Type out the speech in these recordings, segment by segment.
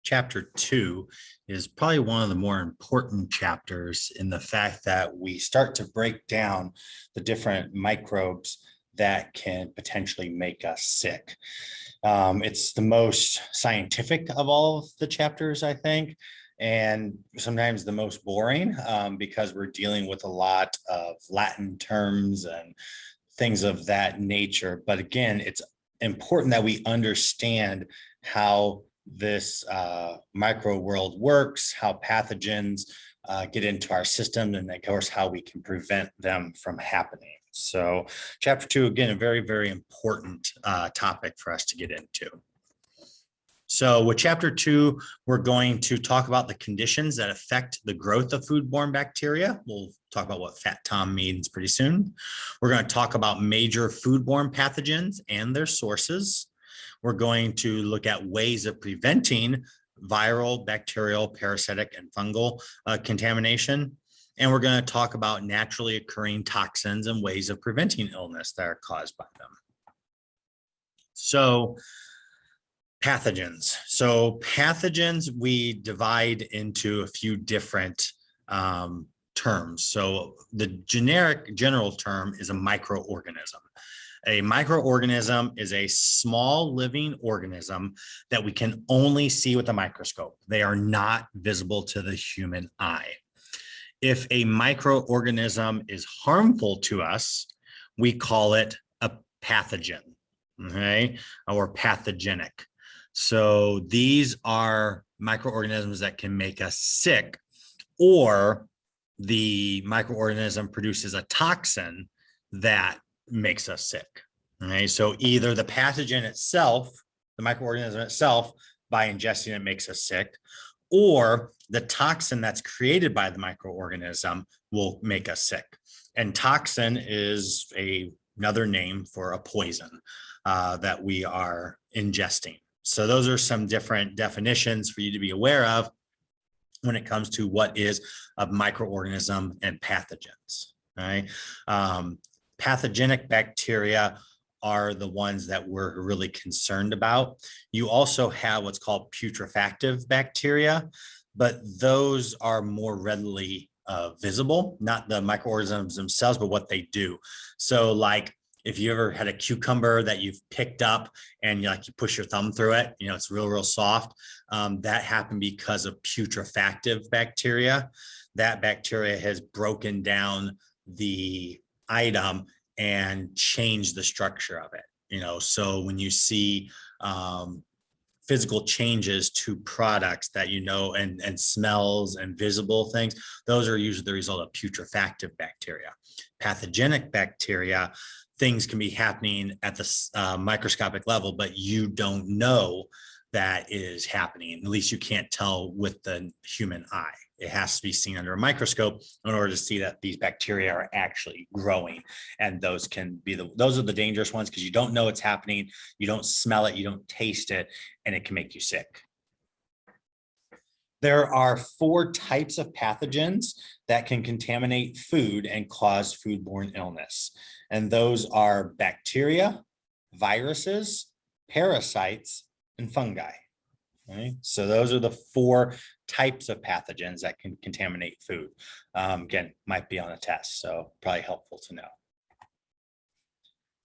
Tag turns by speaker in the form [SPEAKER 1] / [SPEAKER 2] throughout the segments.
[SPEAKER 1] chapter 2 is probably one of the more important chapters in the fact that we start to break down the different microbes that can potentially make us sick. It's the most scientific of all of the chapters, I think, and sometimes the most boring because we're dealing with a lot of Latin terms and things of that nature. But again, it's important that we understand how this micro world works, how pathogens get into our system, and of course, how we can prevent them from happening. So chapter 2, again, a very, very important topic for us to get into. So with chapter 2, we're going to talk about the conditions that affect the growth of foodborne bacteria. We'll talk about what Fat Tom means pretty soon. We're going to talk about major foodborne pathogens and their sources. We're going to look at ways of preventing viral, bacterial, parasitic, and fungal contamination. And we're going to talk about naturally occurring toxins and ways of preventing illness that are caused by them. So pathogens. So pathogens, we divide into a few different terms. So the general term is a microorganism. A microorganism is a small living organism that we can only see with a microscope. They are not visible to the human eye. If a microorganism is harmful to us, we call it a pathogen, okay, or pathogenic. So these are microorganisms that can make us sick, or the microorganism produces a toxin that makes us sick. Okay, so either the pathogen itself, the microorganism itself, by ingesting it makes us sick, or the toxin that's created by the microorganism will make us sick. And toxin is another name for a poison that we are ingesting. So those are some different definitions for you to be aware of when it comes to what is a microorganism and pathogens. Right? Pathogenic bacteria are the ones that we're really concerned about. You also have what's called putrefactive bacteria, but those are more readily visible, not the microorganisms themselves, but what they do. So like if you ever had a cucumber that you've picked up and you push your thumb through it, it's real soft. That happened because of putrefactive bacteria. That bacteria has broken down the item and changed the structure of it. So when you see physical changes to products that and smells and visible things, those are usually the result of putrefactive bacteria. Pathogenic bacteria, things can be happening at the microscopic level, but you don't know that is happening. At least you can't tell with the human eye. It has to be seen under a microscope in order to see that these bacteria are actually growing. And those are the dangerous ones because you don't know it's happening. You don't smell it, you don't taste it, and it can make you sick. There are 4 types of pathogens that can contaminate food and cause foodborne illness. And those are bacteria, viruses, parasites, and fungi. Okay? So those are the 4 types of pathogens that can contaminate food. Again, might be on a test, so probably helpful to know.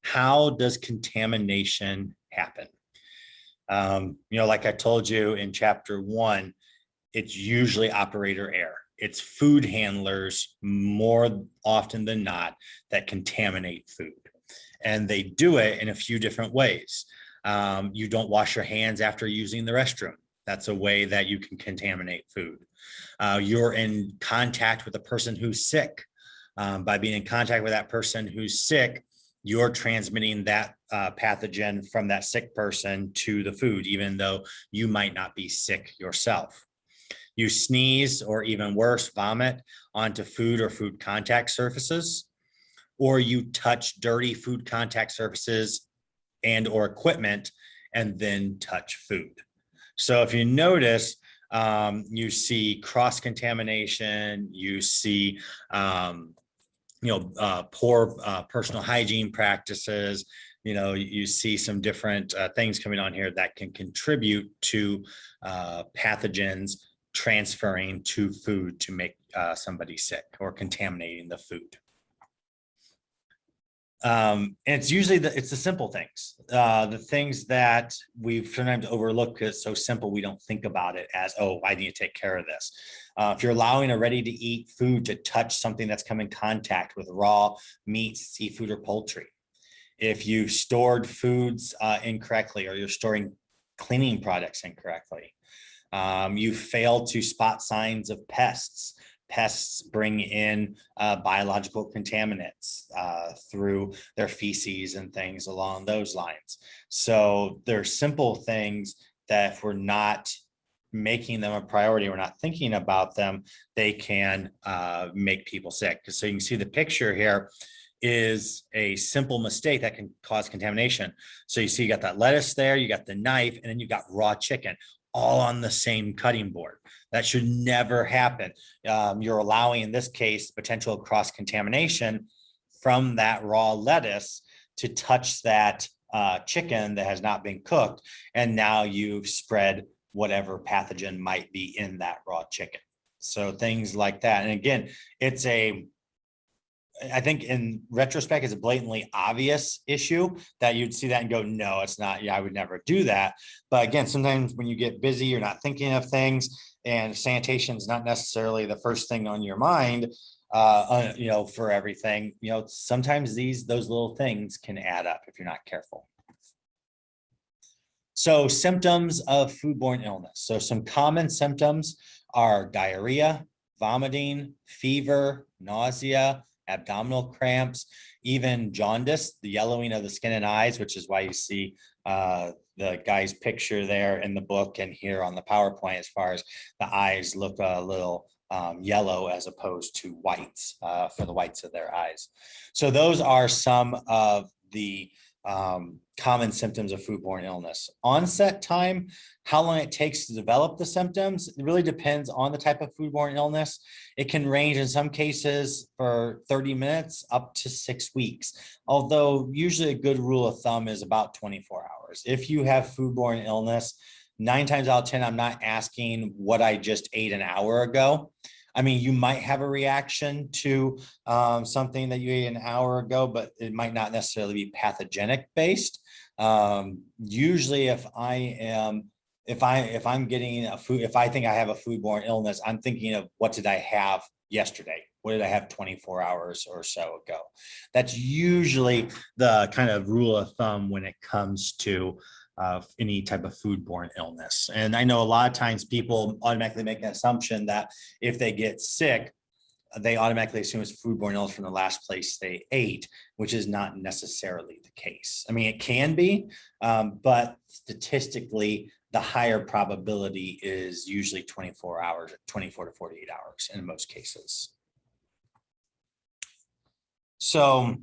[SPEAKER 1] How does contamination happen? Like I told you in chapter 1, it's usually operator error. It's food handlers more often than not that contaminate food. And they do it in a few different ways. You don't wash your hands after using the restroom. That's a way that you can contaminate food. You're in contact with a person who's sick. By being in contact with that person who's sick, you're transmitting that pathogen from that sick person to the food, even though you might not be sick yourself. You sneeze, or even worse, vomit onto food or food contact surfaces, or you touch dirty food contact surfaces and or equipment and then touch food. So if you notice, you see cross-contamination, you see poor personal hygiene practices, you see some different things coming on here that can contribute to pathogens transferring to food to make somebody sick or contaminating the food. And it's usually it's the simple things, the things that we've sometimes overlooked because it's so simple we don't think about it as, oh, I need to take care of this. If you're allowing a ready to eat food to touch something that's come in contact with raw meat, seafood, or poultry, if you stored foods incorrectly, or you're storing cleaning products incorrectly, you fail to spot signs of pests. Pests bring in biological contaminants through their feces and things along those lines. So there are simple things that if we're not making them a priority, we're not thinking about them, they can make people sick. So you can see the picture here is a simple mistake that can cause contamination. So you see you got that lettuce there, you got the knife, and then you got raw chicken all on the same cutting board. That should never happen. You're allowing, in this case, potential cross-contamination from that raw lettuce to touch that chicken that has not been cooked. And now you've spread whatever pathogen might be in that raw chicken. So things like that. And again, I think in retrospect, it's a blatantly obvious issue that you'd see that and go, no, it's not. Yeah, I would never do that. But again, sometimes when you get busy, you're not thinking of things, and sanitation is not necessarily the first thing on your mind, for everything. Sometimes those little things can add up if you're not careful. So symptoms of foodborne illness. So some common symptoms are diarrhea, vomiting, fever, nausea, abdominal cramps, even jaundice, the yellowing of the skin and eyes, which is why you see the guy's picture there in the book and here on the PowerPoint, as far as the eyes look a little yellow as opposed to whites for the whites of their eyes. So those are some of the common symptoms of foodborne illness. Onset time, how long it takes to develop the symptoms, it really depends on the type of foodborne illness. It can range in some cases for 30 minutes up to 6 weeks, although usually a good rule of thumb is about 24 hours. If you have foodborne illness, 9 times out of 10, I'm not asking what I just ate an hour ago. I mean, you might have a reaction to something that you ate an hour ago, but it might not necessarily be pathogenic based. Usually if I'm getting a food, if I think I have a foodborne illness, I'm thinking of what did I have yesterday? What did I have 24 hours or so ago? That's usually the kind of rule of thumb when it comes to any type of foodborne illness. And I know a lot of times people automatically make an assumption that if they get sick, they automatically assume it's foodborne illness from the last place they ate, which is not necessarily the case. I mean, it can be, but statistically, the higher probability is usually 24 hours, 24 to 48 hours in most cases. So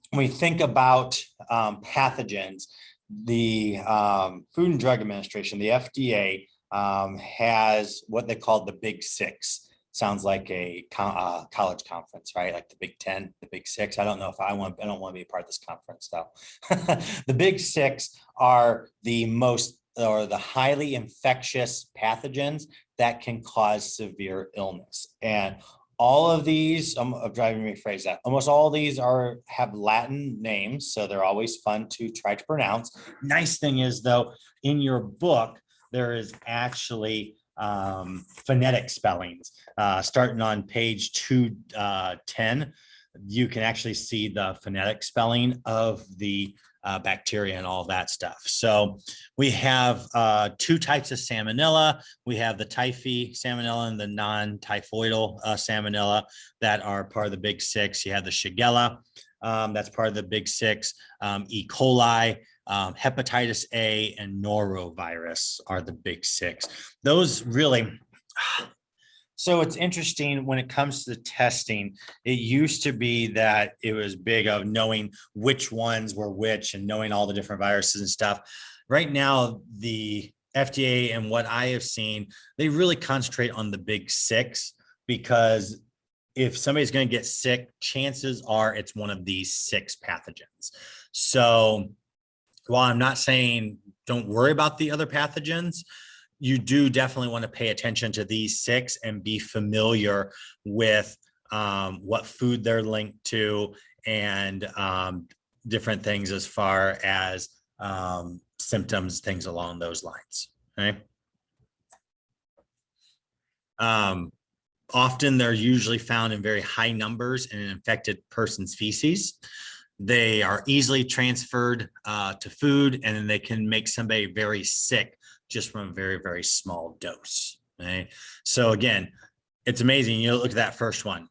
[SPEAKER 1] when we think about pathogens, the Food and Drug Administration, the FDA, has what they call the Big Six. Sounds like a college conference, right? Like the Big Ten, the Big Six. I don't know if I don't want to be a part of this conference though. The Big Six are the highly infectious pathogens that can cause severe illness. And all of these, I'm driving me to rephrase that. Almost all of these have Latin names, so they're always fun to try to pronounce. Nice thing is though, in your book, there is actually phonetic spellings. Starting on page 210, you can actually see the phonetic spelling of the bacteria and all that stuff. So we have 2 types of salmonella. We have the typhi salmonella and the non-typhoidal salmonella that are part of the Big Six. You have the Shigella, that's part of the Big Six. E. coli, hepatitis A, and norovirus are the Big Six. Those really. So it's interesting when it comes to the testing. It used to be that it was big of knowing which ones were which and knowing all the different viruses and stuff. Right now, the FDA and what I have seen, they really concentrate on the Big Six, because if somebody's going to get sick, chances are it's one of these 6 pathogens. So while I'm not saying don't worry about the other pathogens, you do definitely want to pay attention to these 6 and be familiar with what food they're linked to and different things as far as symptoms, things along those lines. Okay. Often they're usually found in very high numbers in an infected person's feces. They are easily transferred to food, and then they can make somebody very sick just from a very, very small dose. Okay. So again, it's amazing. You look at that first one,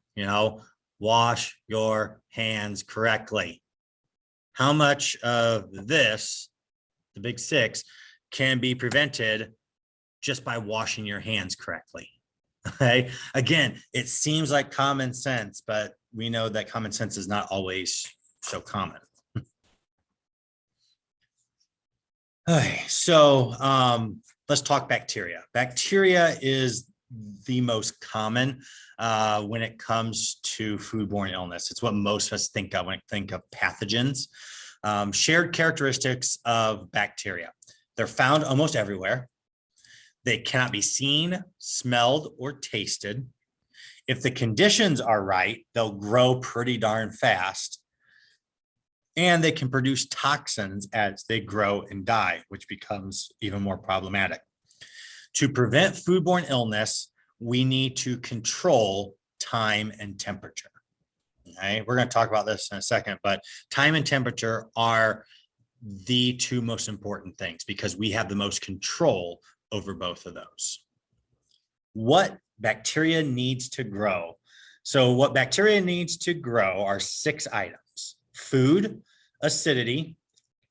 [SPEAKER 1] wash your hands correctly. How much of this, the big 6, can be prevented just by washing your hands correctly? Okay. Again, it seems like common sense, but we know that common sense is not always so common. Okay, so let's talk bacteria. Bacteria is the most common when it comes to foodborne illness. It's what most of us think of when we think of pathogens. Shared characteristics of bacteria. They're found almost everywhere. They cannot be seen, smelled, or tasted. If the conditions are right, they'll grow pretty darn fast. And they can produce toxins as they grow and die, which becomes even more problematic. To prevent foodborne illness, we need to control time and temperature. Okay, we're going to talk about this in a second, but time and temperature are the 2 most important things because we have the most control over both of those. What bacteria needs to grow? So what bacteria needs to grow are 6 items: food, acidity,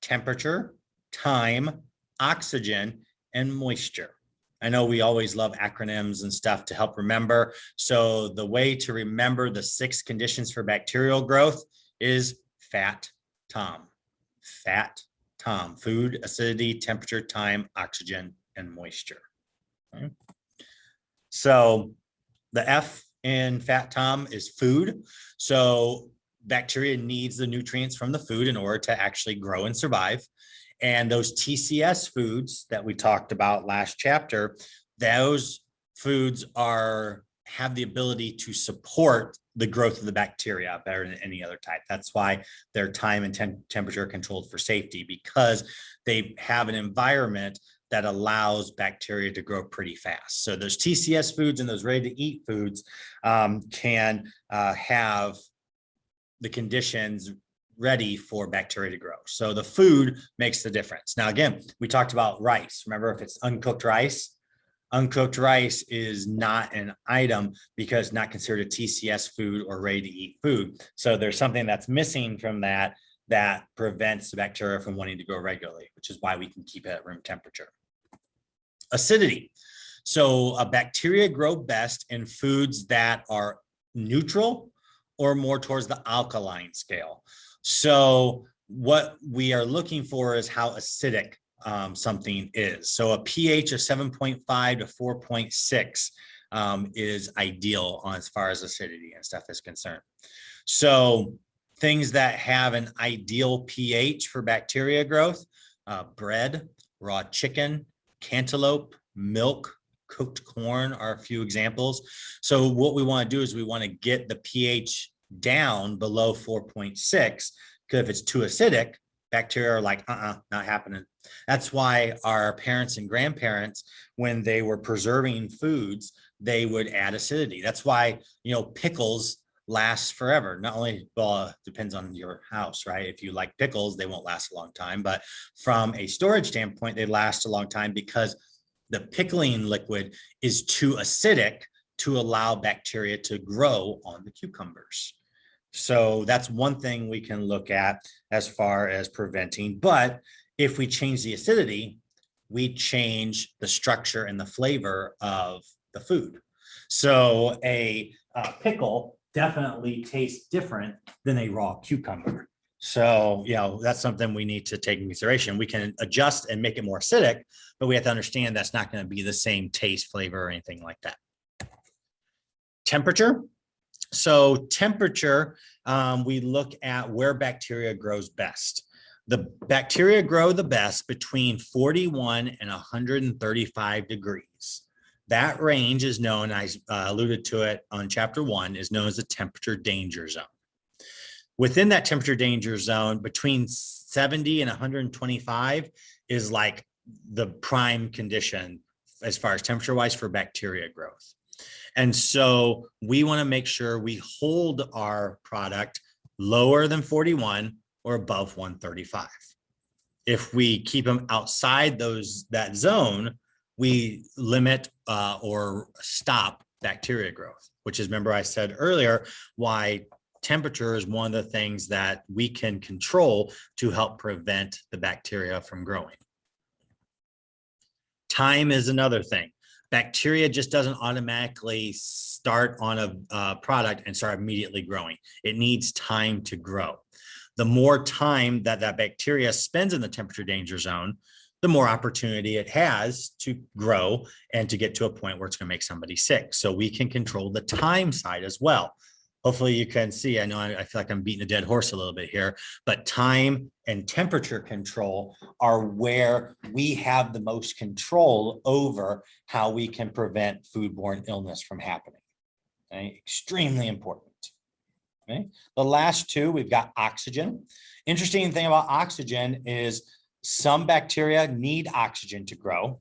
[SPEAKER 1] temperature, time, oxygen, and moisture. I know we always love acronyms and stuff to help remember. So the way to remember the 6 conditions for bacterial growth is FAT-TOM. FAT-TOM: food, acidity, temperature, time, oxygen, and moisture. Okay. So the F in FAT-TOM is food. So bacteria needs the nutrients from the food in order to actually grow and survive. And those TCS foods that we talked about last chapter, those foods have the ability to support the growth of the bacteria better than any other type. That's why they're time and temperature controlled for safety, because they have an environment that allows bacteria to grow pretty fast. So those TCS foods and those ready-to-eat foods can have the conditions ready for bacteria to grow. So the food makes the difference. Now, again, we talked about rice. Remember, if it's uncooked rice is not an item because it's not considered a TCS food or ready-to-eat food. So there's something that's missing from that prevents the bacteria from wanting to grow regularly, which is why we can keep it at room temperature. Acidity. So bacteria grow best in foods that are neutral or more towards the alkaline scale. So what we are looking for is how acidic something is. So a pH of 7.5 to 4.6 is ideal as far as acidity and stuff is concerned. So things that have an ideal pH for bacteria growth: bread, raw chicken, cantaloupe, milk, cooked corn are a few examples. So what we want to do is we want to get the pH down below 4.6, because if it's too acidic, bacteria are like, not happening. That's why our parents and grandparents, when they were preserving foods, they would add acidity. That's why, pickles last forever. Not only, well, depends on your house, right? If you like pickles, they won't last a long time, but from a storage standpoint, they last a long time because the pickling liquid is too acidic to allow bacteria to grow on the cucumbers. So that's one thing we can look at as far as preventing. But if we change the acidity, we change the structure and the flavor of the food. So a pickle definitely tastes different than a raw cucumber. So, that's something we need to take into consideration. We can adjust and make it more acidic, but we have to understand that's not going to be the same taste, flavor, or anything like that. Temperature. So temperature, we look at where bacteria grows best. The bacteria grow the best between 41 and 135 degrees. That range is known, I alluded to it on chapter 1, is known as the temperature danger zone. Within that temperature danger zone, between 70 and 125 is like the prime condition as far as temperature wise for bacteria growth. And so we want to make sure we hold our product lower than 41 or above 135. If we keep them outside that zone, we limit or stop bacteria growth, which is, remember I said earlier, why temperature is one of the things that we can control to help prevent the bacteria from growing. Time is another thing. Bacteria just doesn't automatically start on a product and start immediately growing. It needs time to grow. The more time that bacteria spends in the temperature danger zone, the more opportunity it has to grow and to get to a point where it's going to make somebody sick. So we can control the time side as well. Hopefully you can see, I know I feel like I'm beating a dead horse a little bit here, but time and temperature control are where we have the most control over how we can prevent foodborne illness from happening. Okay? Extremely important. Okay? The last two, we've got oxygen. Interesting thing about oxygen is some bacteria need oxygen to grow,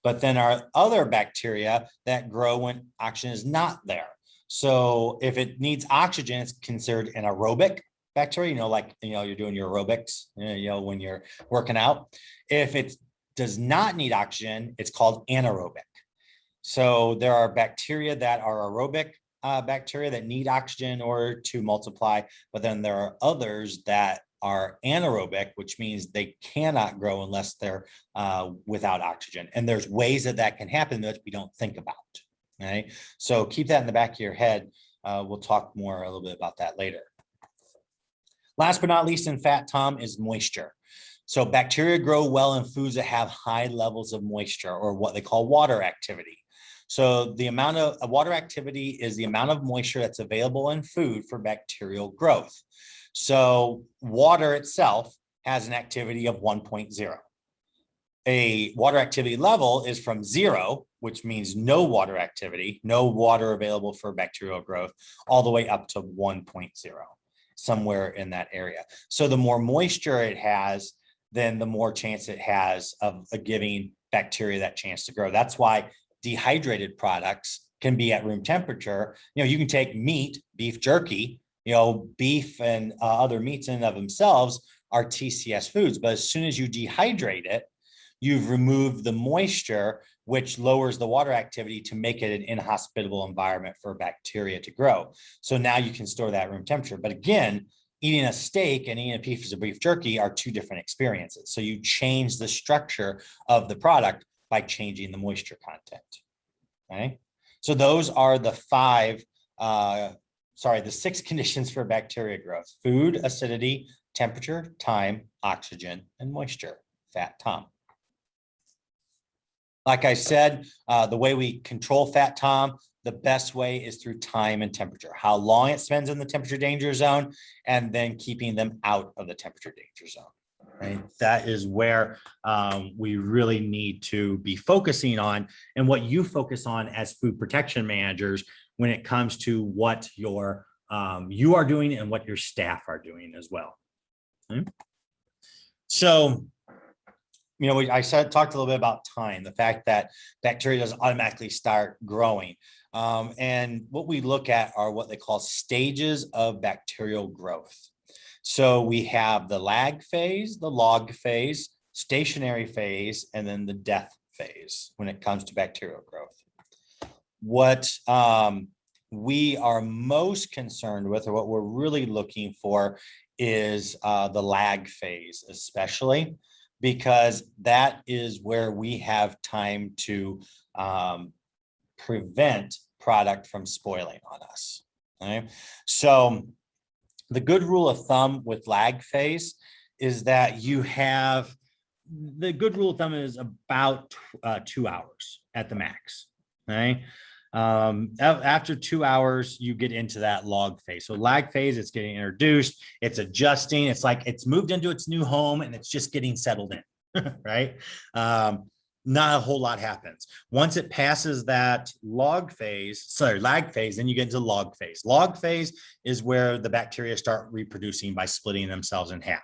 [SPEAKER 1] but then our other bacteria that grow when oxygen is not there. So if it needs oxygen, it's considered an aerobic bacteria, like, you're doing your aerobics, when you're working out. If it does not need oxygen, it's called anaerobic. So there are bacteria that are aerobic bacteria that need oxygen in order to multiply, but then there are others that are anaerobic, which means they cannot grow unless they're without oxygen. And there's ways that can happen that we don't think about. Okay, so keep that in the back of your head. We'll talk more a little bit about that later. Last but not least in Fat Tom is moisture. So bacteria grow well in foods that have high levels of moisture, or what they call water activity. So the amount of water activity is the amount of moisture that's available in food for bacterial growth. So water itself has an activity of 1.0. A water activity level is from 0, which means no water activity, no water available for bacterial growth, all the way up to 1.0, somewhere in that area. So the more moisture it has, then the more chance it has of giving bacteria that chance to grow. That's why dehydrated products can be at room temperature. You can take meat, beef jerky, beef and other meats in and of themselves are TCS foods, but as soon as you dehydrate it, you've removed the moisture, which lowers the water activity to make it an inhospitable environment for bacteria to grow. So now you can store that room temperature. But again, eating a steak and eating a piece of beef jerky are two different experiences. So you change the structure of the product by changing the moisture content. Okay. So those are the the 6 conditions for bacteria growth: food, acidity, temperature, time, oxygen, and moisture. Fat Tom. Like I said, the way we control Fat Tom, the best way is through time and temperature, how long it spends in the temperature danger zone, and then keeping them out of the temperature danger zone. Right? That is where we really need to be focusing on, and what you focus on as food protection managers when it comes to what you are doing and what your staff are doing as well. Okay? So, I talked a little bit about time, the fact that bacteria doesn't automatically start growing. And what we look at are what they call stages of bacterial growth. So we have the lag phase, the log phase, stationary phase, and then the death phase when it comes to bacterial growth. What we are most concerned with, or what we're really looking for, is the lag phase, especially because that is where we have time to prevent product from spoiling on us. Okay? So the good rule of thumb with lag phase is that the good rule of thumb is about 2 hours at the max. Okay? After 2 hours, you get into that log phase. So lag phase, it's getting introduced, it's adjusting. It's like it's moved into its new home and it's just getting settled in, right? Not a whole lot happens. Once it passes that lag phase, then you get into log phase. Log phase is where the bacteria start reproducing by splitting themselves in half.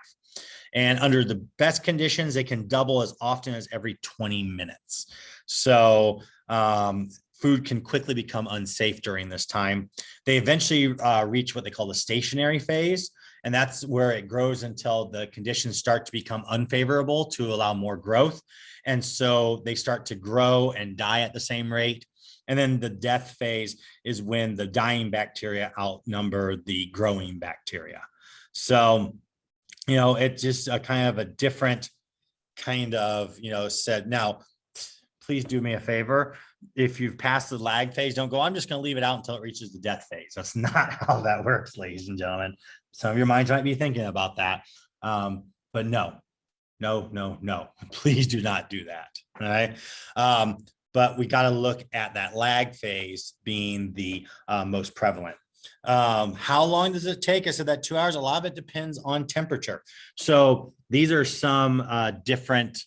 [SPEAKER 1] And under the best conditions, they can double as often as every 20 minutes. So food can quickly become unsafe during this time. They eventually reach what they call the stationary phase. And that's where it grows until the conditions start to become unfavorable to allow more growth. And so they start to grow and die at the same rate. And then the death phase is when the dying bacteria outnumber the growing bacteria. So, it's just a kind of a different kind of, said. Now, please do me a favor. If you've passed the lag phase, don't go, I'm just going to leave it out until it reaches the death phase. That's not how that works, ladies and gentlemen. Some of your minds might be thinking about that. But no, please do not do that. All right. But we got to look at that lag phase being the most prevalent. How long does it take? I said that 2 hours. A lot of it depends on temperature. So these are some different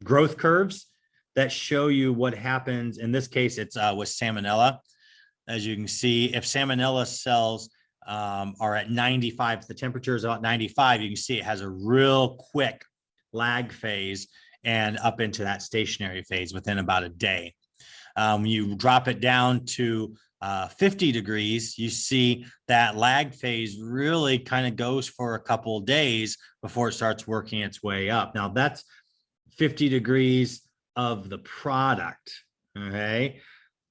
[SPEAKER 1] growth curves that show you what happens. In this case, it's with Salmonella. As you can see, if Salmonella cells are at 95, if the temperature is about 95, you can see it has a real quick lag phase and up into that stationary phase within about a day. You drop it down to 50 degrees, you see that lag phase really kind of goes for a couple of days before it starts working its way up. Now that's 50 degrees of the product. Okay.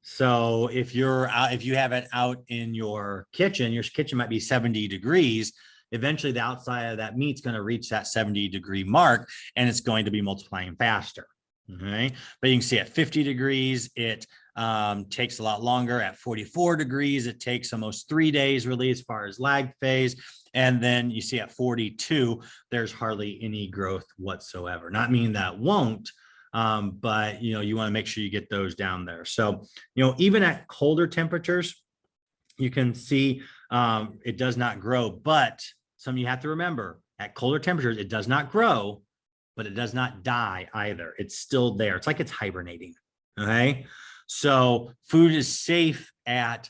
[SPEAKER 1] So if you have it out in your kitchen might be 70 degrees. Eventually the outside of that meat's going to reach that 70 degree mark and it's going to be multiplying faster. Okay. But you can see at 50 degrees, it takes a lot longer. At 44 degrees, it takes almost 3 days really as far as lag phase. And then you see at 42, there's hardly any growth whatsoever. Not meaning that won't, but you want to make sure you get those down there. So, even at colder temperatures, you can see it does not grow, but something you have to remember, at colder temperatures, it does not grow, but it does not die either. It's still there. It's like it's hibernating. Okay. So food is safe at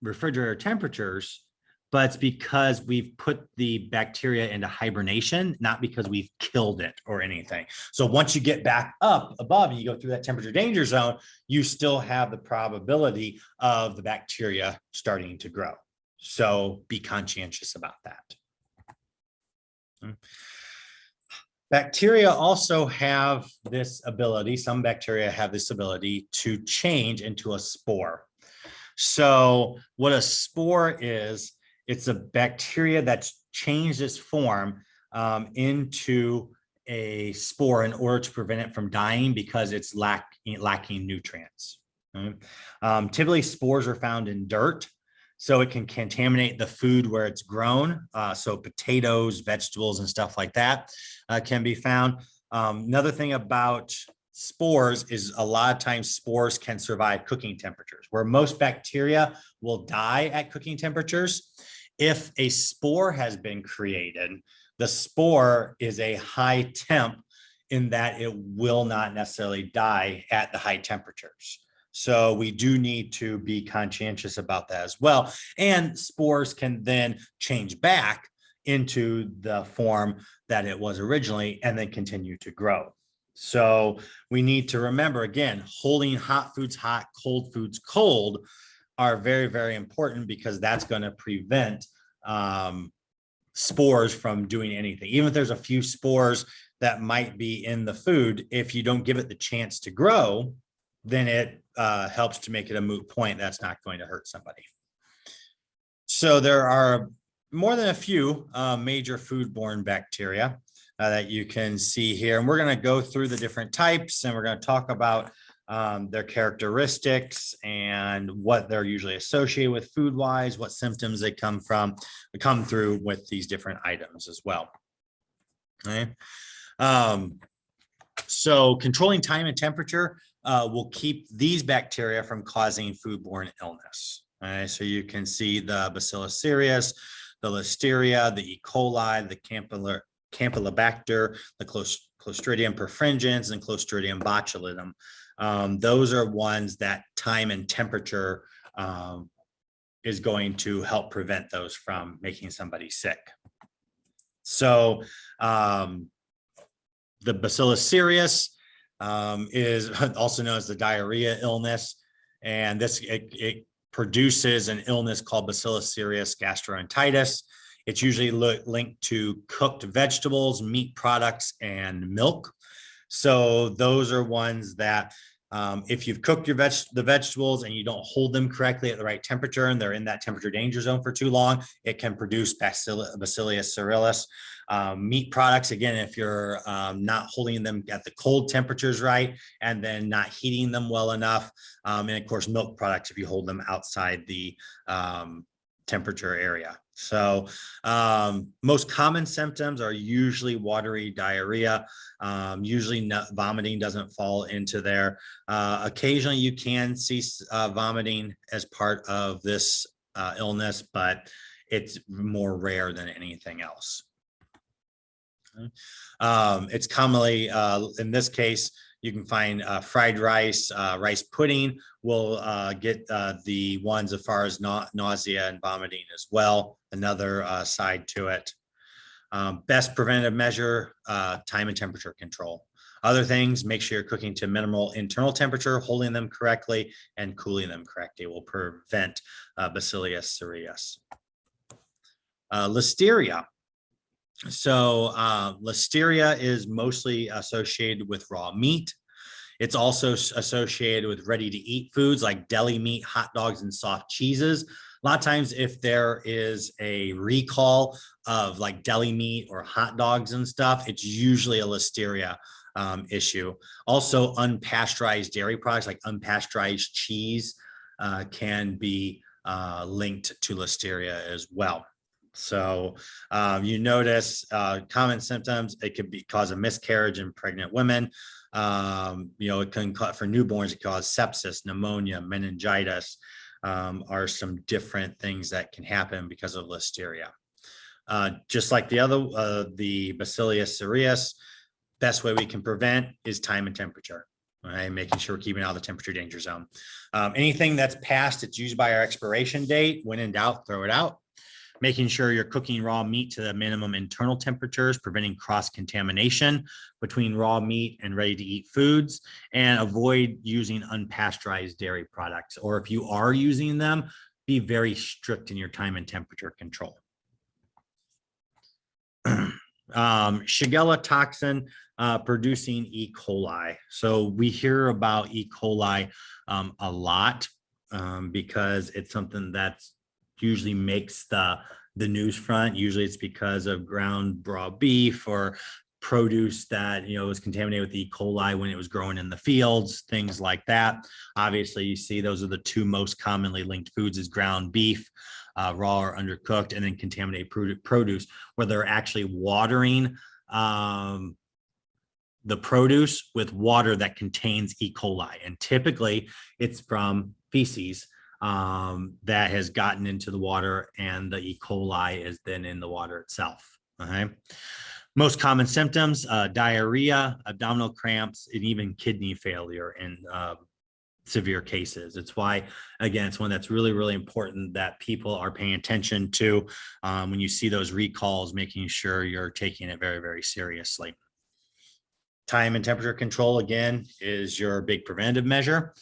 [SPEAKER 1] refrigerator temperatures, but it's because we've put the bacteria into hibernation, not because we've killed it or anything. So once you get back up above and you go through that temperature danger zone, you still have the probability of the bacteria starting to grow. So be conscientious about that. Bacteria also have this ability, some bacteria have this ability to change into a spore. So what a spore is, it's a bacteria that's changed its form into a spore in order to prevent it from dying because it's lacking nutrients. Typically, spores are found in dirt, so it can contaminate the food where it's grown. So potatoes, vegetables, and stuff like that can be found. Another thing about spores is a lot of times spores can survive cooking temperatures, where most bacteria will die at cooking temperatures. If a spore has been created, the spore is a high temp in that it will not necessarily die at the high temperatures. So we do need to be conscientious about that as well. And spores can then change back into the form that it was originally and then continue to grow. So we need to remember, again, holding hot foods hot, cold foods cold are very, very important because that's going to prevent spores from doing anything. Even if there's a few spores that might be in the food, if you don't give it the chance to grow, then it helps to make it a moot point. That's not going to hurt somebody. So there are more than a few major foodborne bacteria that you can see here. And we're going to go through the different types and we're going to talk about their characteristics and what they're usually associated with food-wise, what symptoms they come through with these different items as well. Okay. So controlling time and temperature will keep these bacteria from causing foodborne illness. All right, so you can see the Bacillus cereus, the Listeria, the E. coli, the Campylobacter, the Clostridium perfringens, and Clostridium botulinum. Those are ones that time and temperature is going to help prevent those from making somebody sick. So the Bacillus cereus is also known as the diarrhea illness, and it produces an illness called Bacillus cereus gastroenteritis. It's usually linked to cooked vegetables, meat products, and milk. So those are ones that if you've cooked the vegetables and you don't hold them correctly at the right temperature and they're in that temperature danger zone for too long, it can produce Bacillus cereus. Meat products, again, if you're not holding them at the cold temperatures right and then not heating them well enough. And of course, milk products, if you hold them outside the temperature area. So most common symptoms are usually watery diarrhea. Usually vomiting doesn't fall into there. Occasionally you can see vomiting as part of this illness, but it's more rare than anything else. It's commonly, in this case, you can find fried rice, rice pudding will get the ones as far as nausea and vomiting as well. Another side to it. Best preventative measure, time and temperature control. Other things, make sure you're cooking to minimal internal temperature, holding them correctly, and cooling them correctly will prevent Bacillus cereus. Listeria. So Listeria is mostly associated with raw meat. It's also associated with ready-to-eat foods like deli meat, hot dogs, and soft cheeses. A lot of times if there is a recall of like deli meat or hot dogs and stuff, it's usually a Listeria issue. Also, unpasteurized dairy products like unpasteurized cheese can be linked to Listeria as well. So you notice common symptoms, it could cause a miscarriage in pregnant women. It can cause, for newborns, it can cause sepsis, pneumonia, meningitis, are some different things that can happen because of Listeria. Just like the Bacillus cereus, best way we can prevent is time and temperature. Right, making sure we're keeping out of the temperature danger zone. Anything that's past its use by our expiration date, when in doubt, throw it out. Making sure you're cooking raw meat to the minimum internal temperatures, preventing cross-contamination between raw meat and ready-to-eat foods, and avoid using unpasteurized dairy products. Or if you are using them, be very strict in your time and temperature control. Shigella toxin producing E. coli. So we hear about E. coli a lot because it's something that's usually makes the news front. Usually it's because of ground raw beef or produce that was contaminated with E. coli when it was growing in the fields, things like that. Obviously, you see those are the two most commonly linked foods is ground beef, raw or undercooked, and then contaminated produce, where they're actually watering the produce with water that contains E. coli. And typically it's from feces that has gotten into the water, and the E. coli is then in the water itself. Okay. Most common symptoms, diarrhea, abdominal cramps, and even kidney failure in severe cases. It's why, again, it's one that's really, really important that people are paying attention to when you see those recalls, making sure you're taking it very, very seriously. Time and temperature control, again, is your big preventative measure.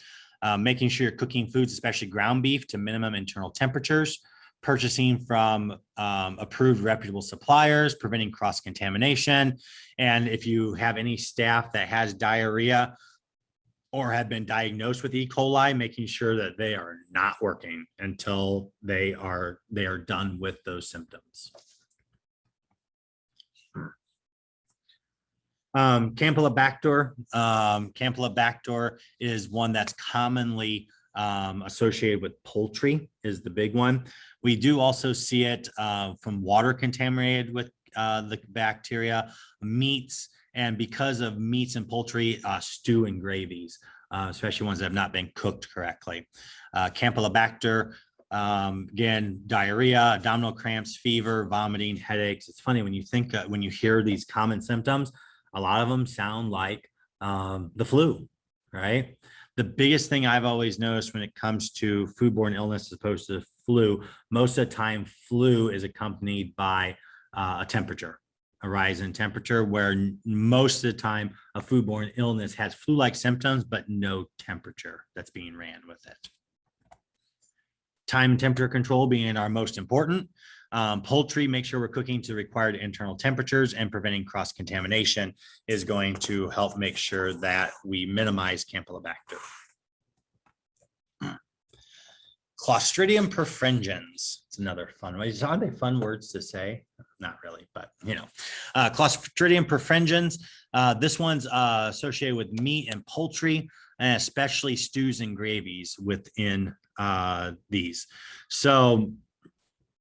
[SPEAKER 1] Making sure you're cooking foods, especially ground beef, to minimum internal temperatures, purchasing from approved reputable suppliers, preventing cross-contamination. And if you have any staff that has diarrhea or have been diagnosed with E. coli, making sure that they are not working until they are done with those symptoms. Campylobacter. Campylobacter is one that's commonly associated with poultry, is the big one. We do also see it from water contaminated with the bacteria, meats, and because of meats and poultry, stew and gravies especially ones that have not been cooked correctly. Campylobacter, again, diarrhea, abdominal cramps, fever, vomiting, headaches. It's funny when you think, when you hear these common symptoms, a lot of them sound like the flu, right? The biggest thing I've always noticed when it comes to foodborne illness as opposed to flu, most of the time flu is accompanied by a temperature, a rise in temperature, where most of the time a foodborne illness has flu-like symptoms, but no temperature that's being ran with it. Time and temperature control being our most important. Poultry, make sure we're cooking to required internal temperatures, and preventing cross-contamination is going to help make sure that we minimize Campylobacter. Clostridium perfringens. It's another fun one. Aren't they fun words to say? Not really, but you know. Clostridium perfringens. This one's associated with meat and poultry, and especially stews and gravies within these. So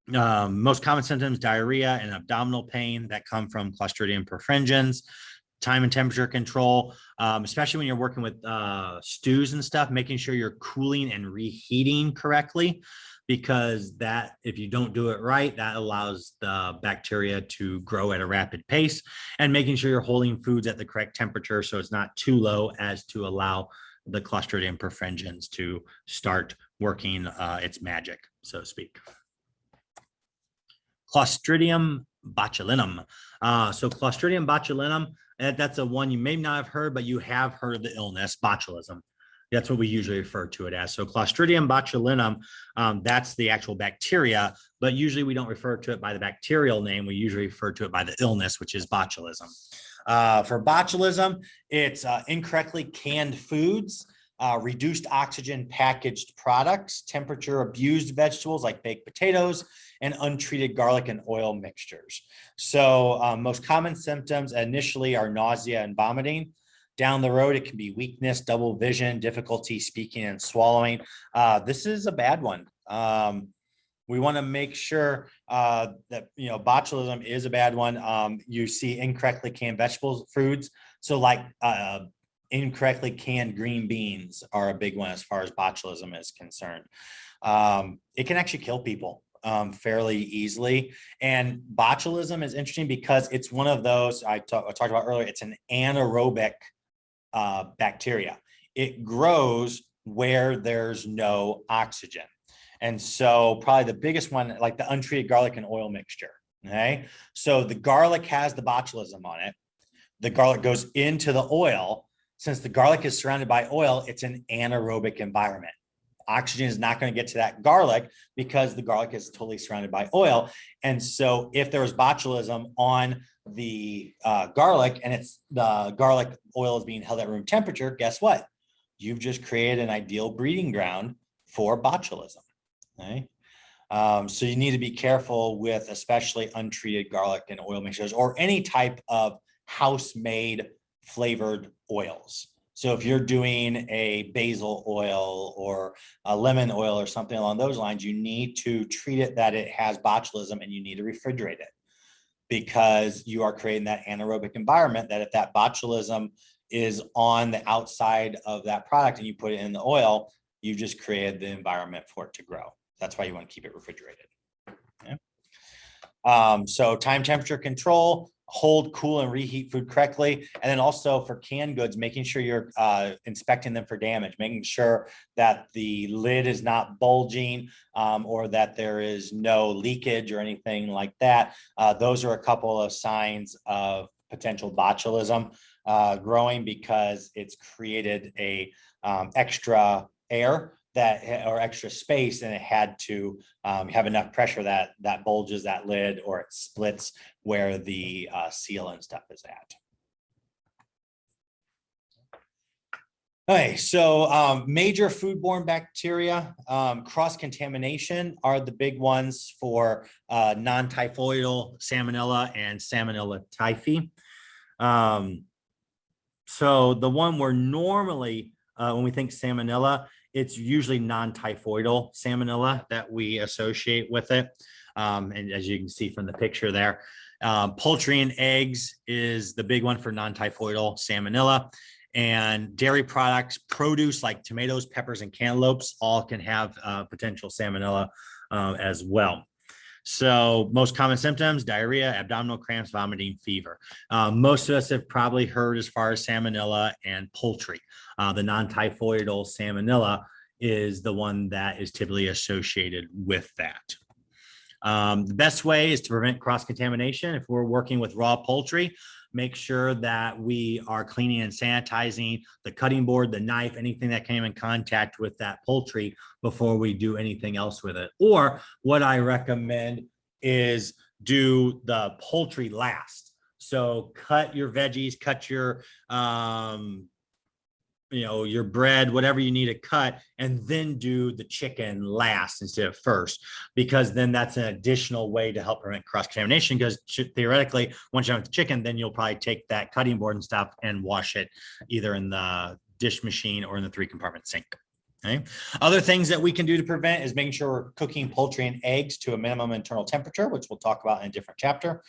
[SPEAKER 1] most common symptoms, diarrhea and abdominal pain that come from Clostridium perfringens. Time and temperature control, especially when you're working with stews and stuff, making sure you're cooling and reheating correctly, because that, if you don't do it right, that allows the bacteria to grow at a rapid pace, and making sure you're holding foods at the correct temperature so it's not too low as to allow the Clostridium perfringens to start working its magic, so to speak. Clostridium botulinum. So Clostridium botulinum, that's a one you may not have heard, but you have heard of the illness, botulism. That's what we usually refer to it as. So Clostridium botulinum, that's the actual bacteria, but usually we don't refer to it by the bacterial name. We usually refer to it by the illness, which is botulism. For botulism, it's incorrectly canned foods, reduced oxygen packaged products, temperature abused vegetables like baked potatoes, and untreated garlic and oil mixtures. So most common symptoms initially are nausea and vomiting. Down the road, it can be weakness, double vision, difficulty speaking and swallowing. This is a bad one. We want to make sure that, you know, botulism is a bad one. You see incorrectly canned vegetables, foods. So like incorrectly canned green beans are a big one as far as botulism is concerned. It can actually kill people fairly easily. And botulism is interesting because it's one of those I talked about earlier. It's an anaerobic bacteria. It grows where there's no oxygen. And so probably the biggest one, like the untreated garlic and oil mixture. Okay. So the garlic has the botulism on it. The garlic goes into the oil. Since the garlic is surrounded by oil, it's an anaerobic environment. Oxygen is not going to get to that garlic because the garlic is totally surrounded by oil. And so if there was botulism on the garlic, and it's the garlic oil is being held at room temperature, guess what? You've just created an ideal breeding ground for botulism. Okay. So you need to be careful with especially untreated garlic and oil mixtures, or any type of house-made flavored oils. So if you're doing a basil oil or a lemon oil or something along those lines, you need to treat it that it has botulism, and you need to refrigerate it, because you are creating that anaerobic environment that if that botulism is on the outside of that product and you put it in the oil, you just created the environment for it to grow. That's why you want to keep it refrigerated. Okay. So time, temperature control, hold, cool, and reheat food correctly. And then also for canned goods, making sure you're inspecting them for damage, making sure that the lid is not bulging or that there is no leakage or anything like that. Those are a couple of signs of potential botulism growing, because it's created a extra air or extra space, and it had to have enough pressure that bulges that lid, or it splits where the seal and stuff is at. Okay, so major foodborne bacteria, cross-contamination are the big ones for non-typhoidal Salmonella and Salmonella typhi. So the one where normally when we think Salmonella, it's usually non-typhoidal Salmonella that we associate with it. And as you can see from the picture there, poultry and eggs is the big one for non-typhoidal Salmonella. And dairy products, produce like tomatoes, peppers, and cantaloupes all can have potential salmonella as well. So most common symptoms: diarrhea, abdominal cramps, vomiting, fever. Most of us have probably heard as far as salmonella and poultry. The non-typhoidal salmonella is the one that is typically associated with that. The best way is to prevent cross-contamination. If we're working with raw poultry, make sure that we are cleaning and sanitizing the cutting board, the knife, anything that came in contact with that poultry before we do anything else with it. Or what I recommend is do the poultry last. So cut your veggies, cut your your bread, whatever you need to cut, and then do the chicken last instead of first, because then that's an additional way to help prevent cross-contamination. Because theoretically, once you have the chicken, then you'll probably take that cutting board and stuff and wash it either in the dish machine or in the 3-compartment sink. Okay. Other things that we can do to prevent is making sure we're cooking poultry and eggs to a minimum internal temperature, which we'll talk about in a different chapter.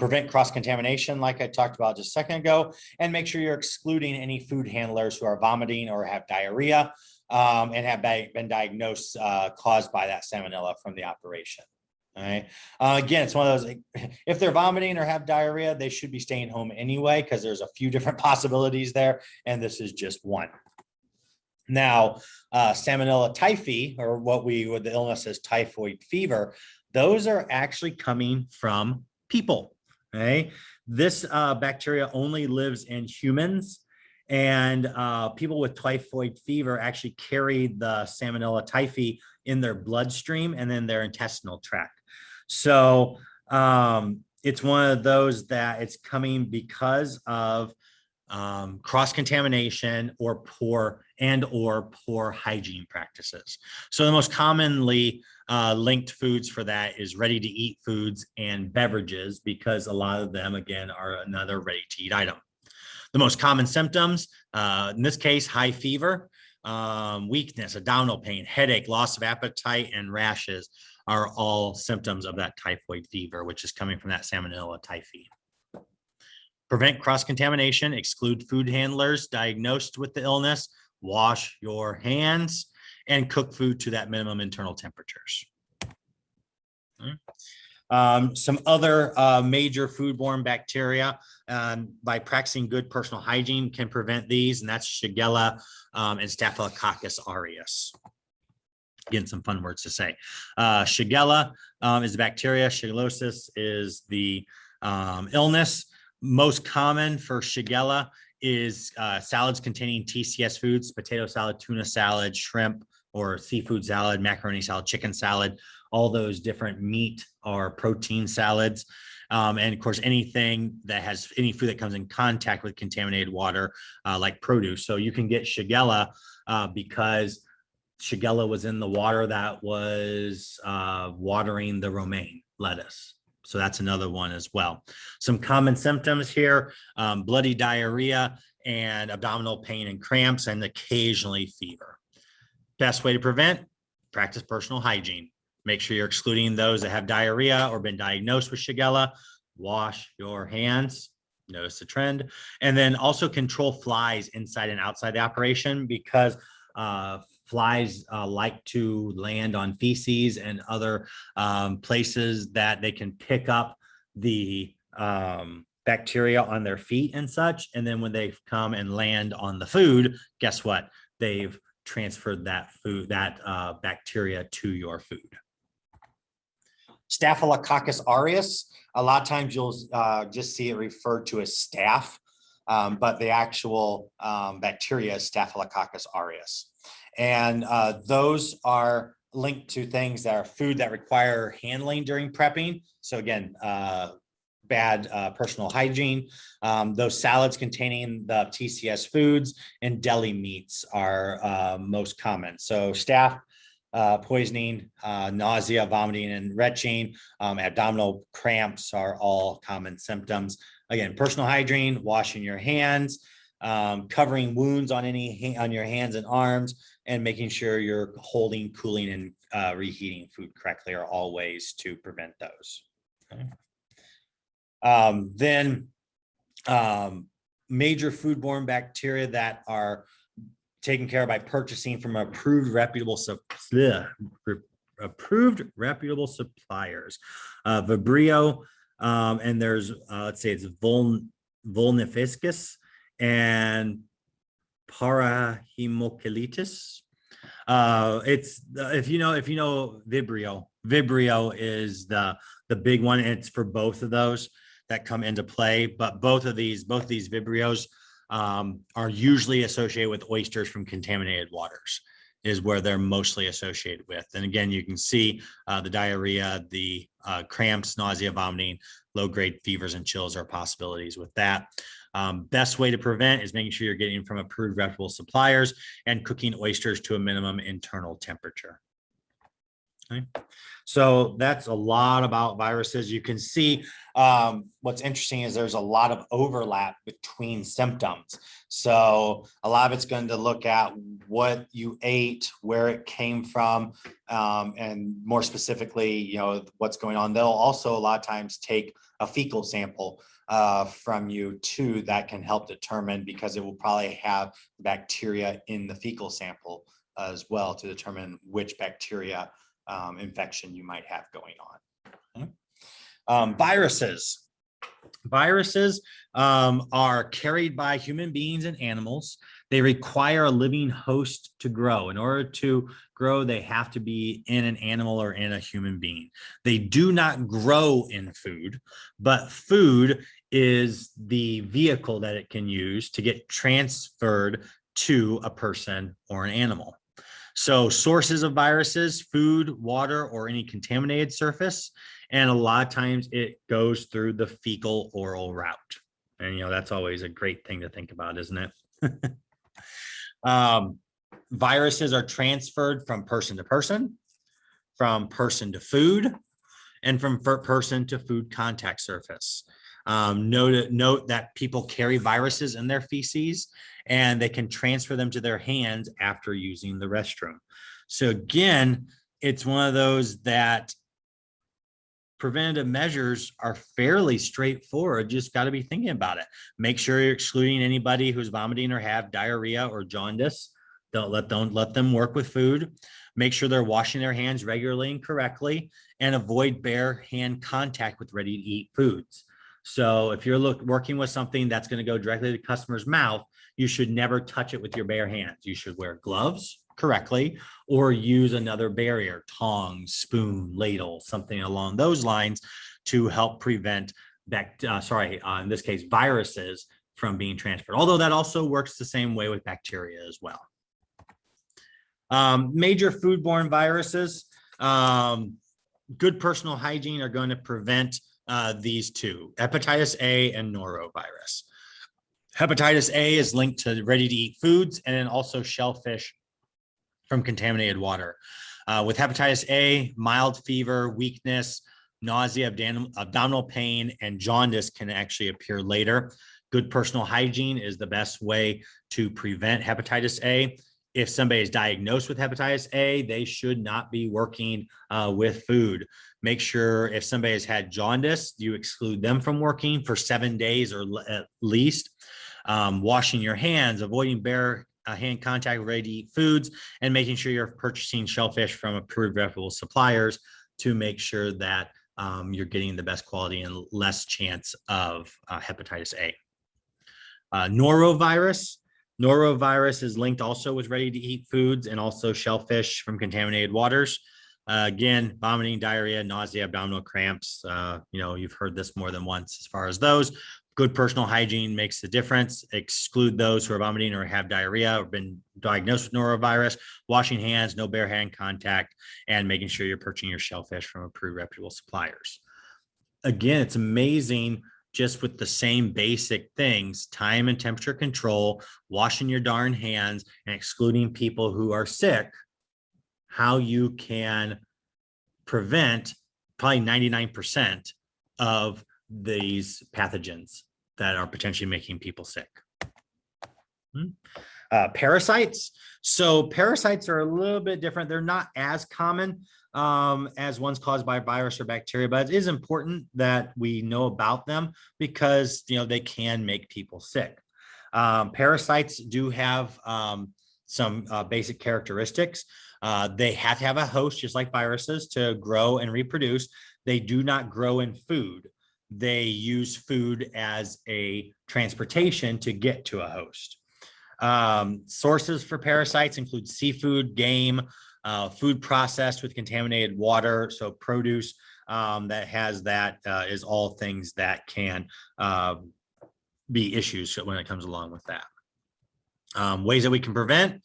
[SPEAKER 1] Prevent cross-contamination, like I talked about just a second ago, and make sure you're excluding any food handlers who are vomiting or have diarrhea and have been diagnosed caused by that salmonella from the operation. All right. Again, it's one of those, if they're vomiting or have diarrhea, they should be staying home anyway, because there's a few different possibilities there, and this is just one. Now, Salmonella typhi, or the illness is typhoid fever, those are actually coming from people. Okay, this bacteria only lives in humans, and people with typhoid fever actually carry the Salmonella typhi in their bloodstream and then their intestinal tract. So it's one of those that it's coming because of cross-contamination or poor hygiene practices. So the most commonly linked foods for that is ready-to-eat foods and beverages, because a lot of them, again, are another ready-to-eat item. The most common symptoms, in this case, high fever, weakness, abdominal pain, headache, loss of appetite, and rashes are all symptoms of that typhoid fever, which is coming from that Salmonella typhi. Prevent cross-contamination, exclude food handlers diagnosed with the illness, wash your hands, and cook food to that minimum internal temperatures. Some other major foodborne bacteria by practicing good personal hygiene can prevent these, and that's Shigella and Staphylococcus aureus. Again, some fun words to say. Shigella is the bacteria. Shigellosis is the illness. Most common for Shigella is salads containing TCS foods: potato salad, tuna salad, shrimp or seafood salad, macaroni salad, chicken salad, all those different meat or protein salads. And of course, anything that has any food that comes in contact with contaminated water, like produce. So you can get Shigella because Shigella was in the water that was watering the romaine lettuce. So that's another one as well. Some common symptoms here: bloody diarrhea and abdominal pain and cramps, and occasionally fever. Best way to prevent: practice personal hygiene. Make sure you're excluding those that have diarrhea or been diagnosed with Shigella. Wash your hands. Notice the trend. And then also control flies inside and outside the operation, because flies like to land on feces and other places that they can pick up the bacteria on their feet and such. And then when they come and land on the food, guess what? They've transferred that bacteria to your food. Staphylococcus aureus, a lot of times you'll just see it referred to as staph, but the actual bacteria is Staphylococcus aureus. And those are linked to things that are food that require handling during prepping. So again, bad personal hygiene. Those salads containing the TCS foods and deli meats are most common. So staph, poisoning, nausea, vomiting, and retching, abdominal cramps are all common symptoms. Again, personal hygiene, washing your hands, covering wounds on your hands and arms, and making sure you're holding, cooling, and reheating food correctly are all ways to prevent those. Okay. major foodborne bacteria that are taken care of by purchasing from approved reputable suppliers. Vibrio, and there's let's say it's Vulnificus and Parahemocolitis. It's if you know Vibrio is the big one. And it's for both of those that come into play. But both these Vibrios are usually associated with oysters from contaminated waters, is where they're mostly associated with. And again, you can see the diarrhea, the cramps, nausea, vomiting, low-grade fevers, and chills are possibilities with that. Best way to prevent is making sure you're getting from approved reputable suppliers and cooking oysters to a minimum internal temperature. Okay. So that's a lot about viruses. You can see what's interesting is there's a lot of overlap between symptoms. So a lot of it's going to look at what you ate, where it came from, and more specifically, what's going on. They'll also a lot of times take a fecal sample from you too, that can help determine, because it will probably have bacteria in the fecal sample as well, to determine which bacteria infection you might have going on. Okay. Viruses are carried by human beings and animals. They require a living host to grow. In order to grow, they have to be in an animal or in a human being. They do not grow in food, but food is the vehicle that it can use to get transferred to a person or an animal. So sources of viruses: food, water, or any contaminated surface. And a lot of times it goes through the fecal oral route. And, that's always a great thing to think about, isn't it? Viruses are transferred from person to person, from person to food, and from person to food contact surface. Note that people carry viruses in their feces, and they can transfer them to their hands after using the restroom. So again, it's one of those that preventative measures are fairly straightforward. Just got to be thinking about it. Make sure you're excluding anybody who's vomiting or have diarrhea or jaundice. Don't let them work with food. Make sure they're washing their hands regularly and correctly, and avoid bare hand contact with ready to eat foods. So if you're working with something that's going to go directly to the customer's mouth, you should never touch it with your bare hands. You should wear gloves correctly, or use another barrier, tongs, spoon, ladle, something along those lines, to help prevent in this case, viruses from being transferred. Although that also works the same way with bacteria as well. Major foodborne viruses. Good personal hygiene are going to prevent these two: hepatitis A and norovirus. Hepatitis A is linked to ready-to-eat foods, and then also shellfish from contaminated water. With hepatitis A, mild fever, weakness, nausea, abdominal pain, and jaundice can actually appear later. Good personal hygiene is the best way to prevent hepatitis A. If somebody is diagnosed with hepatitis A, they should not be working with food. Make sure if somebody has had jaundice, you exclude them from working for 7 days or at least. Washing your hands, avoiding bare hand contact with ready-to-eat foods, and making sure you're purchasing shellfish from approved reputable suppliers to make sure that you're getting the best quality and less chance of hepatitis A. Norovirus. Norovirus is linked also with ready-to-eat foods and also shellfish from contaminated waters. Again, vomiting, diarrhea, nausea, abdominal cramps. You've heard this more than once as far as those. Good personal hygiene makes the difference. Exclude those who are vomiting or have diarrhea or been diagnosed with norovirus. Washing hands, no bare hand contact, and making sure you're purchasing your shellfish from approved reputable suppliers. Again, it's amazing, just with the same basic things: time and temperature control, washing your darn hands, and excluding people who are sick, how you can prevent probably 99% of these pathogens that are potentially making people sick. Parasites. So parasites are a little bit different. They're not as common as ones caused by virus or bacteria, but it is important that we know about them because they can make people sick. Parasites do have some basic characteristics. They have to have a host, just like viruses, to grow and reproduce. They do not grow in food. They use food as a transportation to get to a host. Sources for parasites include seafood, game, food processed with contaminated water. So produce that has that is all things that can be issues when it comes along with that. Ways that we can prevent: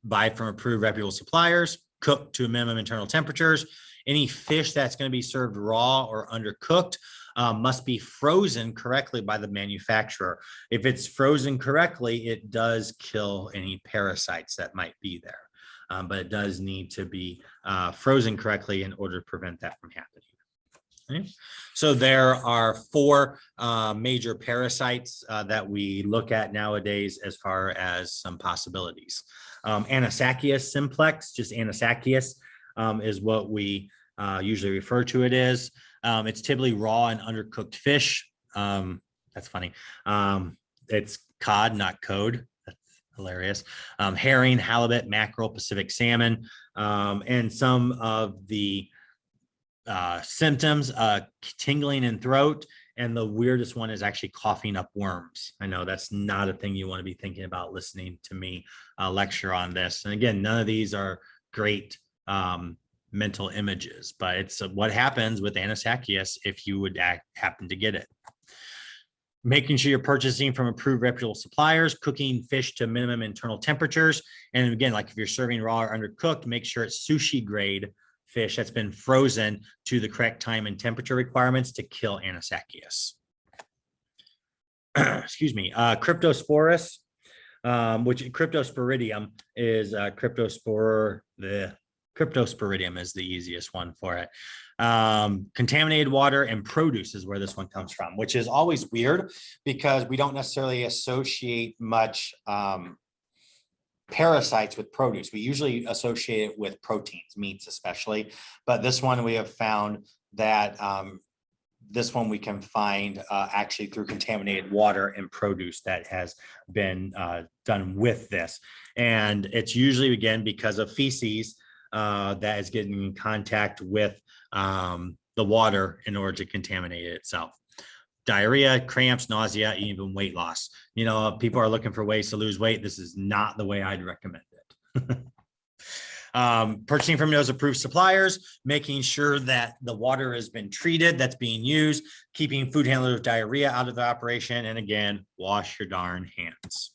[SPEAKER 1] buy from approved reputable suppliers, cook to minimum internal temperatures. Any fish that's going to be served raw or undercooked must be frozen correctly by the manufacturer. If it's frozen correctly, it does kill any parasites that might be there, but it does need to be frozen correctly in order to prevent that from happening. Okay. So there are 4 major parasites that we look at nowadays as far as some possibilities. Anisakis simplex, just Anisakis, is what we usually refer to it as. It's typically raw and undercooked fish. That's funny. It's cod, not code. That's hilarious. Herring, halibut, mackerel, Pacific salmon, and some of the symptoms: tingling in throat, and the weirdest one is actually coughing up worms. I know that's not a thing you want to be thinking about listening to me lecture on this. And again, none of these are great mental images, but it's what happens with Anisakis if you would happen to get it. Making sure you're purchasing from approved reputable suppliers, cooking fish to minimum internal temperatures. And again, like if you're serving raw or undercooked, make sure it's sushi grade fish that's been frozen to the correct time and temperature requirements to kill Anisakis. Excuse me. Cryptosporus, which Cryptosporidium is Cryptosporidium is the easiest one for it. Contaminated water and produce is where this one comes from, which is always weird because we don't necessarily associate much parasites with produce. We usually associate it with proteins, meats especially, but this one we have found that this one we can find actually through contaminated water and produce that has been done with this. And it's usually, again, because of feces that is getting in contact with the water in order to contaminate it itself. Diarrhea, cramps, nausea, even weight loss. You know, people are looking for ways to lose weight. This is not the way I'd recommend it. Purchasing from those approved suppliers, making sure that the water has been treated, that's being used, keeping food handlers with diarrhea out of the operation, and again, wash your darn hands.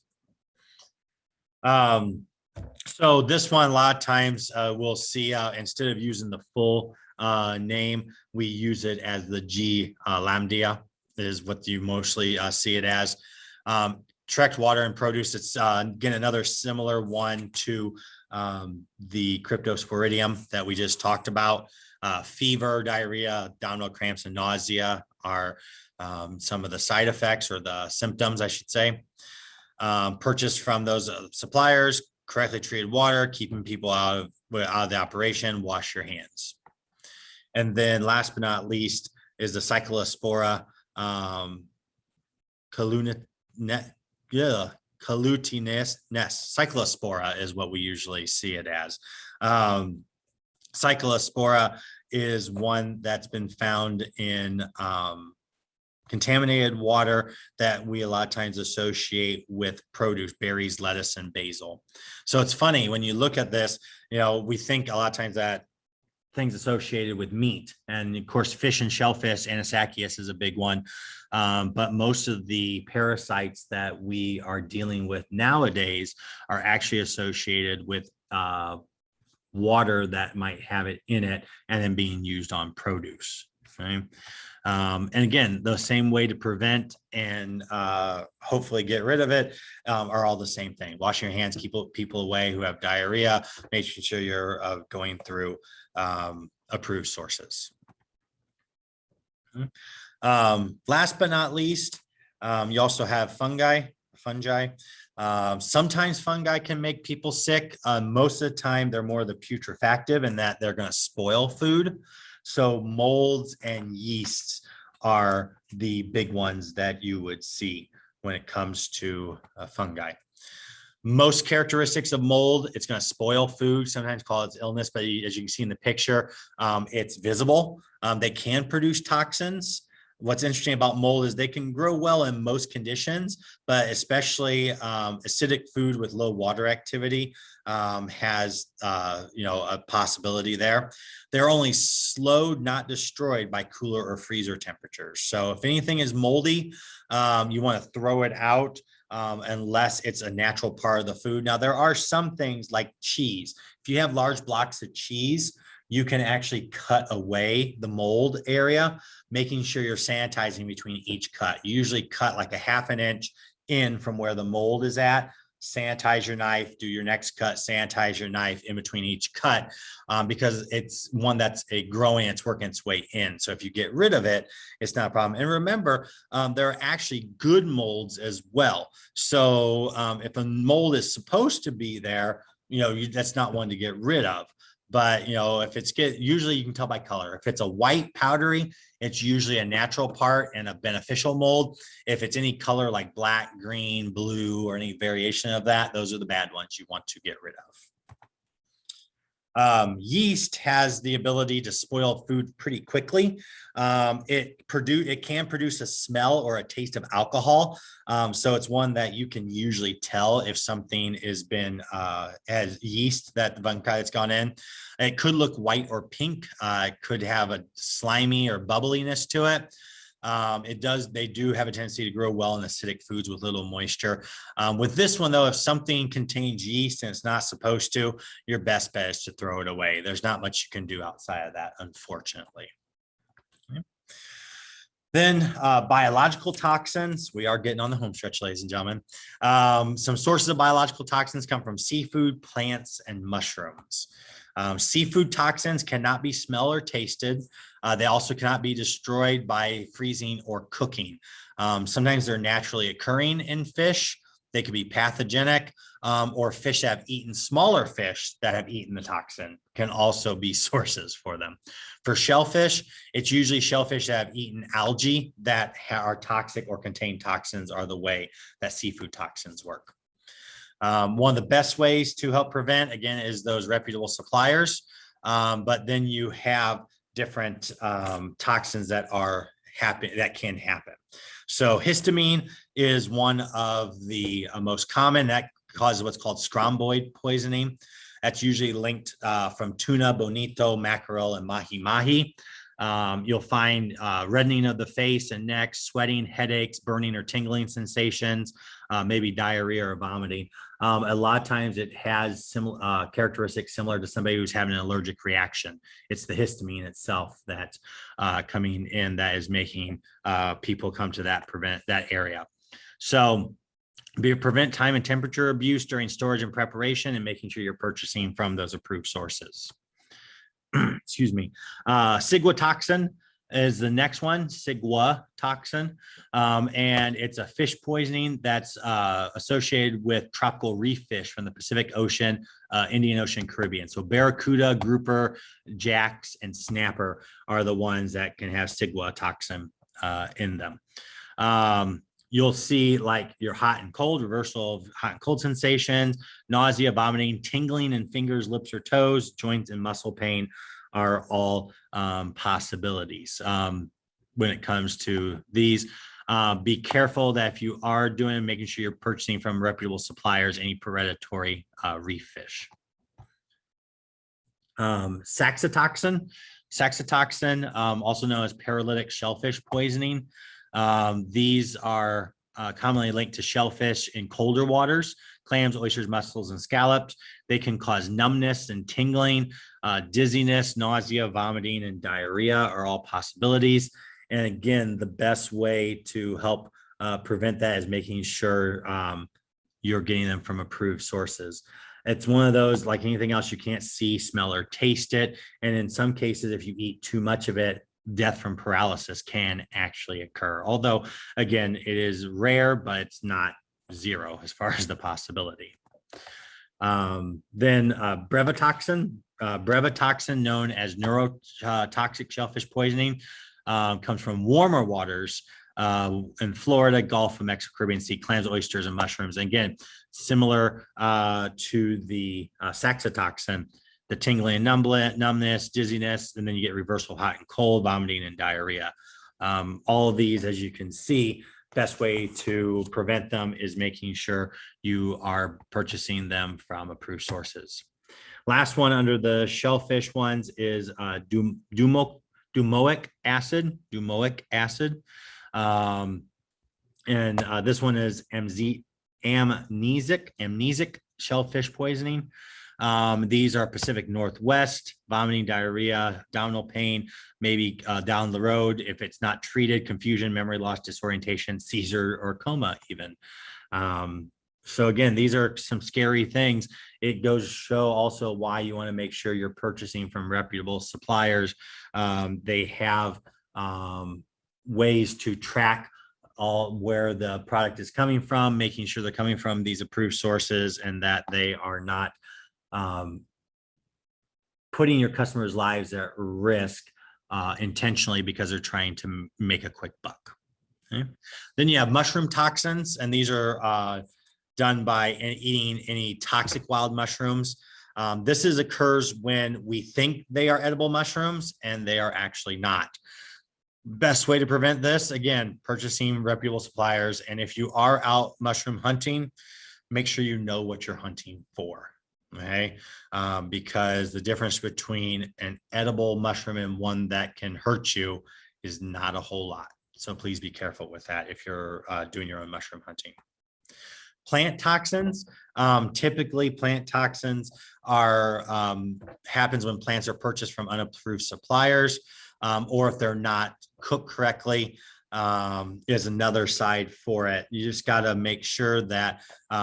[SPEAKER 1] So this one, a lot of times we'll see instead of using the full name, we use it as the G. lambdia is what you mostly see it as. Tracked water and produce, it's again another similar one to the Cryptosporidium that we just talked about. Fever, diarrhea, abdominal cramps, and nausea are some of the side effects or the symptoms, I should say. Purchased from those suppliers, correctly treated water, keeping people out of the operation, wash your hands. And then last but not least is the Cyclospora calutinus. Cyclospora is what we usually see it as. Cyclospora is one that's been found in contaminated water that we a lot of times associate with produce, berries, lettuce, and basil. So it's funny when you look at this, you know, we think a lot of times that things associated with meat, and of course fish and shellfish, Anisakis is a big one, but most of the parasites that we are dealing with nowadays are actually associated with water that might have it in it and then being used on produce. Okay. And again, the same way to prevent and hopefully get rid of it are all the same thing. Washing your hands, keep people away who have diarrhea, making sure you're going through approved sources. Last but not least, you also have fungi. Sometimes fungi can make people sick. Most of the time, they're more the putrefactive in that they're going to spoil food. So molds and yeasts are the big ones that you would see when it comes to fungi. Most characteristics of mold, it's going to spoil food, sometimes called it illness, but as you can see in the picture, it's visible. They can produce toxins. What's interesting about mold is they can grow well in most conditions, but especially acidic food with low water activity has a possibility there. They're only slowed, not destroyed by cooler or freezer temperatures. So if anything is moldy, you want to throw it out unless it's a natural part of the food. Now, there are some things like cheese. If you have large blocks of cheese, you can actually cut away the mold area, making sure you're sanitizing between each cut. You usually cut like a ½ inch in from where the mold is at, sanitize your knife, do your next cut, sanitize your knife in between each cut, because it's one that's growing, it's working its way in. So if you get rid of it, it's not a problem. And remember, there are actually good molds as well. So if a mold is supposed to be there, that's not one to get rid of. But, if usually you can tell by color. If it's a white powdery, it's usually a natural part and a beneficial mold. If it's any color like black, green, blue, or any variation of that, those are the bad ones you want to get rid of. Yeast has the ability to spoil food pretty quickly. It can produce a smell or a taste of alcohol. So it's one that you can usually tell if something has yeast, that the fungi that's gone in. It could look white or pink. It could have a slimy or bubbliness to it. They do have a tendency to grow well in acidic foods with little moisture. With this one, though, if something contains yeast and it's not supposed to, your best bet is to throw it away. There's not much you can do outside of that, unfortunately. Okay. Then biological toxins. We are getting on the home stretch, ladies and gentlemen. Some sources of biological toxins come from seafood, plants, and mushrooms. Seafood toxins cannot be smelled or tasted. They also cannot be destroyed by freezing or cooking. Sometimes they're naturally occurring in fish. They could be pathogenic, or fish that have eaten smaller fish that have eaten the toxin can also be sources for them. For shellfish, it's usually shellfish that have eaten algae that are toxic or contain toxins are the way that seafood toxins work. One of the best ways to help prevent, again, is those reputable suppliers. But then you have different toxins that can happen. So histamine is one of the most common that causes what's called scromboid poisoning. That's usually linked from tuna, bonito, mackerel, and mahi-mahi. You'll find reddening of the face and neck, sweating, headaches, burning or tingling sensations, maybe diarrhea or vomiting. A lot of times it has characteristics similar to somebody who's having an allergic reaction. It's the histamine itself that's coming in that is making people come to that area. So prevent time and temperature abuse during storage and preparation, and making sure you're purchasing from those approved sources. Excuse me. Ciguatoxin is the next one, ciguatoxin. And it's a fish poisoning that's associated with tropical reef fish from the Pacific Ocean, Indian Ocean, Caribbean. So barracuda, grouper, jacks, and snapper are the ones that can have ciguatoxin in them. You'll see like your hot and cold, reversal of hot and cold sensations, nausea, vomiting, tingling in fingers, lips, or toes, joints, and muscle pain are all possibilities when it comes to these. Be careful that if you are making sure you're purchasing from reputable suppliers, any predatory reef fish. Saxitoxin, also known as paralytic shellfish poisoning. These are commonly linked to shellfish in colder waters, clams, oysters, mussels, and scallops. They can cause numbness and tingling, dizziness, nausea, vomiting, and diarrhea are all possibilities. And again, the best way to help prevent that is making sure you're getting them from approved sources. It's one of those, like anything else, you can't see, smell, or taste it. And in some cases, if you eat too much of it, death from paralysis can actually occur. Although, again, it is rare, but it's not zero as far as the possibility. Then brevetoxin. Brevetoxin, known as neurotoxic shellfish poisoning, comes from warmer waters in Florida, Gulf of Mexico, Caribbean Sea, clams, oysters, and mushrooms. And again, similar to the saxitoxin, the tingling and numbness, dizziness, and then you get reversible hot and cold, vomiting, and diarrhea. All of these, as you can see, best way to prevent them is making sure you are purchasing them from approved sources. Last one under the shellfish ones is domoic acid. And this one is amnesic shellfish poisoning. These are Pacific Northwest, vomiting, diarrhea, abdominal pain, maybe down the road, if it's not treated, confusion, memory loss, disorientation, seizure, or coma even. So again, these are some scary things. It goes to show also why you want to make sure you're purchasing from reputable suppliers. They have ways to track all where the product is coming from, making sure they're coming from these approved sources and that they are not putting your customers' lives at risk intentionally because they're trying to make a quick buck. Okay. Then you have mushroom toxins, and these are done by eating any toxic wild mushrooms. This occurs when we think they are edible mushrooms and they are actually not. Best way to prevent this, again, purchasing reputable suppliers. And if you are out mushroom hunting, make sure you know what you're hunting for. Okay, because the difference between an edible mushroom and one that can hurt you is not a whole lot. So please be careful with that if you're doing your own mushroom hunting. Plant toxins, typically plant toxins are happens when plants are purchased from unapproved suppliers, or if they're not cooked correctly. Is another side for it. You just got to make sure that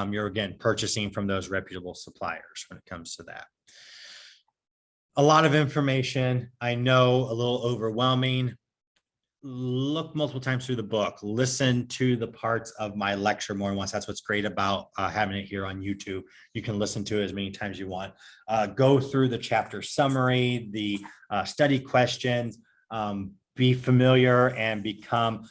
[SPEAKER 1] you're, again, purchasing from those reputable suppliers when it comes to that. A lot of information, I know, a little overwhelming. Look multiple times through the book, listen to the parts of my lecture more than once. That's what's great about having it here on YouTube. You can listen to it as many times as you want. Go through the chapter summary, the study questions, be familiar and become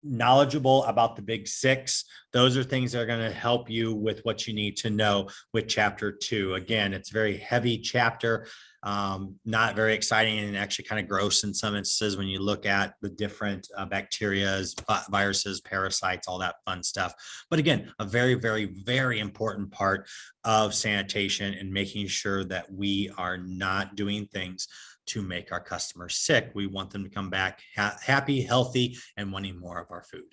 [SPEAKER 1] knowledgeable about the big six. Those are things that are going to help you with what you need to know with chapter 2. Again, it's a very heavy chapter, not very exciting, and actually kind of gross in some instances when you look at the different bacteria, viruses, parasites, all that fun stuff. But again, a very, very, very important part of sanitation and making sure that we are not doing things to make our customers sick. We want them to come back happy, healthy, and wanting more of our food.